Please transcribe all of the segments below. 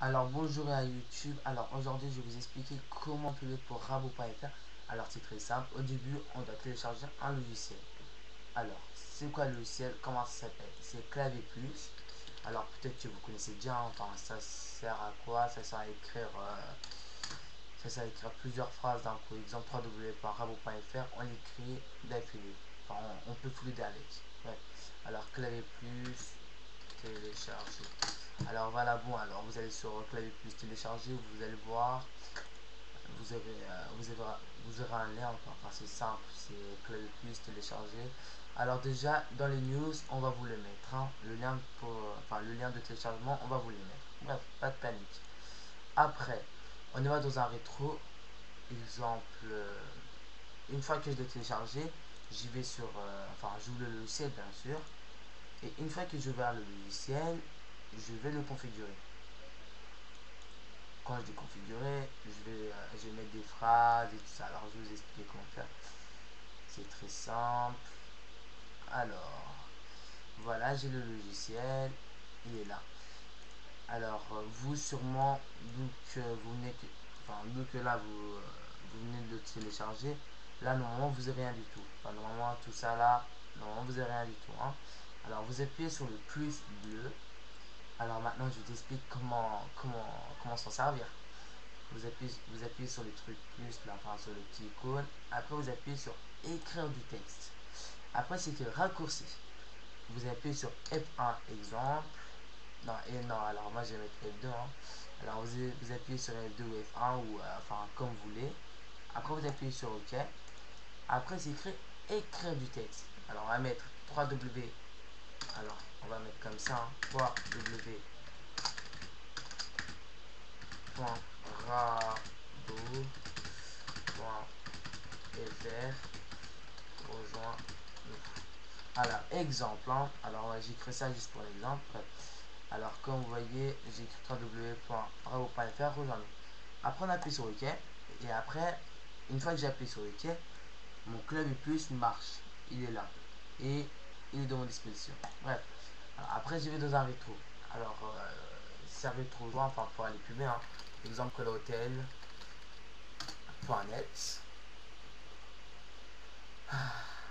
Alors bonjour à YouTube. Alors aujourd'hui je vais vous expliquer comment publier pour Rabo.fr. Alors c'est très simple. Au début on doit télécharger un logiciel. Alors c'est quoi le logiciel? Comment ça s'appelle? C'est Clavier Plus. Alors peut-être que vous connaissez déjà. Enfin ça sert à quoi? Ça sert à écrire plusieurs phrases d'un coup. Exemple www.rabo.fr. On écrit d'affilée. Enfin on peut flouder avec. Ouais. Alors Clavier Plus télécharger. Alors voilà, bon, alors vous allez sur Clavier Plus télécharger, vous allez voir, vous aurez un lien, enfin c'est simple, c'est Clavier Plus télécharger. Alors déjà dans les news, on va vous le mettre, hein, le lien le lien de téléchargement, on va vous le mettre. Bref, pas de panique. Après, on y va dans un rétro, exemple, une fois que je l'ai téléchargé, j'y vais sur, j'ouvre le logiciel bien sûr, et une fois que je vais le logiciel, je vais le configurer. Quand je dis configurer, je vais mettre des phrases et tout ça. Alors, je vais vous expliquer comment faire. C'est très simple. Alors, voilà, j'ai le logiciel. Il est là. Alors, vous sûrement, vu que là, vous venez de le télécharger, là, normalement, vous n'avez rien du tout. Enfin, normalement, tout ça là, normalement, vous n'avez rien du tout. Hein. Alors, vous appuyez sur le plus bleu. Alors, maintenant, je vous explique comment s'en servir. Vous appuyez sur le truc plus, là, enfin sur le petit icône. Après, vous appuyez sur écrire du texte. Après, c'est que raccourci. Vous appuyez sur F1 exemple. Non, et non, alors moi je vais mettre F2. Hein. Alors, vous appuyez sur F2 ou F1 ou comme vous voulez. Après, vous appuyez sur OK. Après, c'est écrit écrire du texte. Alors, on va mettre 3W. Alors, on va mettre comme ça. Hein, 3W. Rejoins. Alors, exemple. Hein. Alors, j'écris ça juste pour l'exemple. Alors, comme vous voyez, j'ai écrit www.ravo.fr, rejoindre. Après, on appuie sur OK. Et après, une fois que j'ai appuyé sur OK, mon clavier plus marche. Il est là. Et il est dans mon disposition. Bref. Alors, après, je vais dans un rétro. Alors, c'est un rétro, enfin, pour aller plus bien. Hein. Exemple, hotel.net.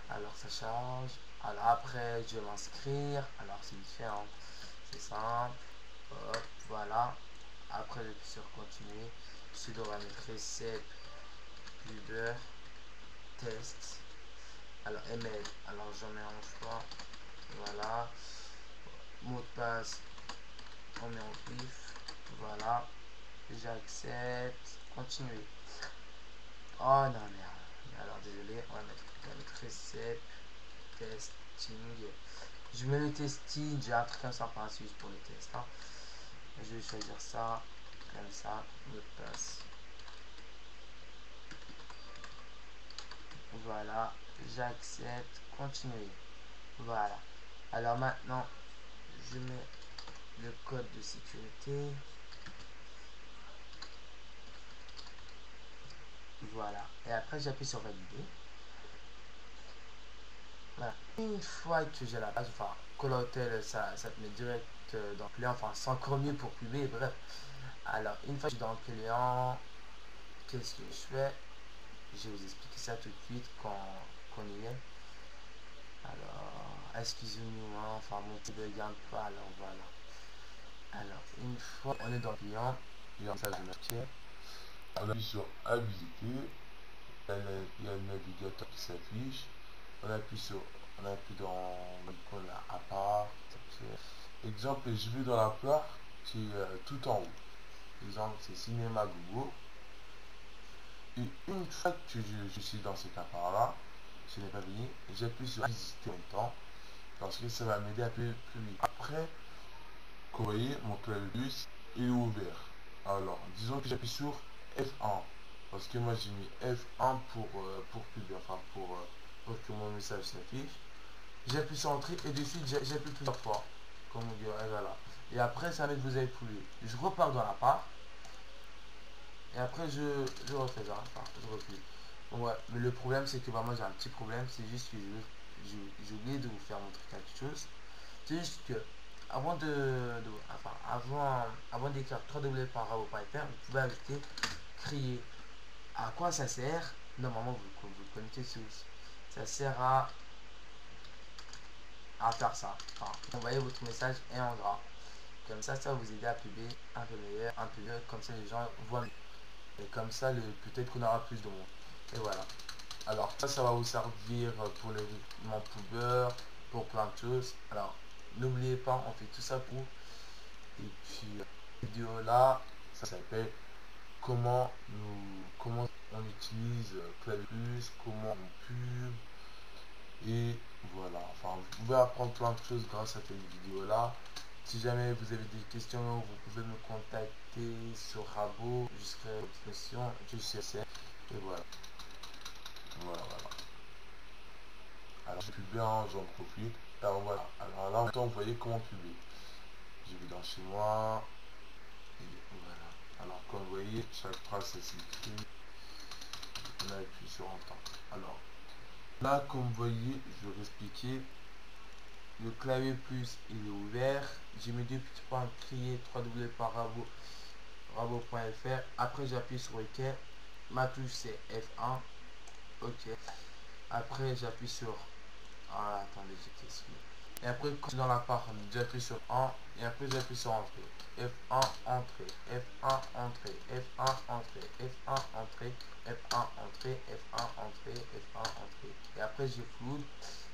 Alors, ça charge. Alors, après, je vais m'inscrire. Alors, c'est différent. C'est simple. Hop, voilà. Après, j'appuie sur continuer. Je dois mettre recette, Uber, test. Alors, email. Alors, j'en mets un choix. Voilà. Mot de passe, on met en pif. Voilà. J'accepte. Continuer. Oh non, merde. Alors, désolé. On va mettre recette, testing. Je mets le testing. J'ai un truc comme ça par la suite pour les tests. Hein. Je vais choisir ça. Comme ça. Mot de passe. Voilà, j'accepte, continuer. Voilà. Alors maintenant, je mets le code de sécurité. Voilà. Et après, j'appuie sur valider. Voilà. Une fois que j'ai la page, enfin, Call Hotel, ça te met direct dans le client. Enfin, c'est encore mieux pour publier. Bref. Alors, une fois que je suis dans le client, qu'est-ce que je fais? Je vais vous expliquer ça tout de suite quand on y est. Alors, excusez-nous, hein, enfin, mon petit bug un peu. Alors, voilà. Alors, une fois on est dans le client, il y a un message de métier. On appuie sur habilité, il y a le navigateur qui s'affiche, on appuie dans l'icône là, à part, exemple, je vais dans la part qui est tout en haut, exemple, c'est Cinéma Google, et une fois que je suis dans cet appart là, ce n'est pas fini, j'appuie sur visiter en même temps, parce que ça va m'aider un peu plus vite. Après, vous voyez, mon clavier il est ouvert. Alors, disons que j'appuie sur F1. Parce que moi j'ai mis F1 pour publier, enfin pour que mon message s'affiche. J'appuie sur entrée et de suite j'appuie plusieurs fois. Comme on dirait, voilà. Et après, ça va être vous avez publié. Je repars dans la part. Et après, je refais ça. Enfin, je replie. Bon, ouais. Mais le problème, c'est que bah, moi j'ai un petit problème. C'est juste que j'ai oublié de vous faire montrer quelque chose. C'est juste que avant d'écrire www.rabo.fr, vous pouvez ajouter crier. À quoi ça sert? Normalement, vous le connaissez tous. Ça sert à faire ça. Enfin, envoyer votre message et en gras. Comme ça vous aide à publier un peu meilleur, un peu mieux. Comme ça, les gens voient mieux. Et comme ça, peut-être qu'on aura plus de monde. Et voilà. Alors, ça va vous servir pour les mouvements poubeurs, pour plein de choses. Alors, n'oubliez pas, on fait tout ça pour. Et puis, cette vidéo là, ça s'appelle comment on utilise clavier plus, comment on pub. Et voilà, enfin, vous pouvez apprendre plein de choses grâce à cette vidéo là. Si jamais vous avez des questions, vous pouvez me contacter sur Rabo. Je serai à votre disposition. Je suis assez. Et voilà. Voilà. Alors, je publie, j'en profite. Alors voilà. Alors là, en même temps, vous voyez comment publier. Je vais dans chez moi. Et voilà. Alors, comme vous voyez, chaque phrase s'écrit. On appuie sur Entendre. Alors, là, comme vous voyez, je vais vous expliquer. Le clavier plus, il est ouvert. J'ai mis deux petits points crier www.rabo.fr. Après, j'appuie sur OK. Ma touche, c'est F1. OK. Après, j'appuie sur... Ah, attendez, j'étais exclu. Et après, quand je suis dans la part, j'appuie sur 1. Et après, j'appuie sur Entrée. F1, Entrée. F1, Entrée. F1, Entrée. F1, Entrée. F1, Entrée. F1, Entrée. F1, Entrée. Et après, j'ai flou.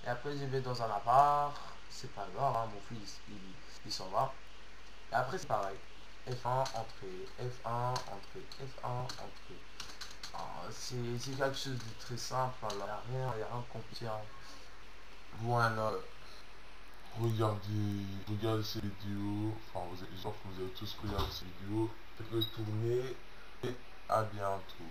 Et après, je vais dans un appart. C'est pas grave, hein, mon fils, il s'en va. Et après, c'est pareil. F1, Entrée. F1, Entrée. F1, Entrée. C'est quelque chose de très simple. Il n'y a rien de compliqué. Hein. Voilà. Regardez ces vidéos, enfin vous avez tous regardé ces vidéos, faites-le tourner et à bientôt.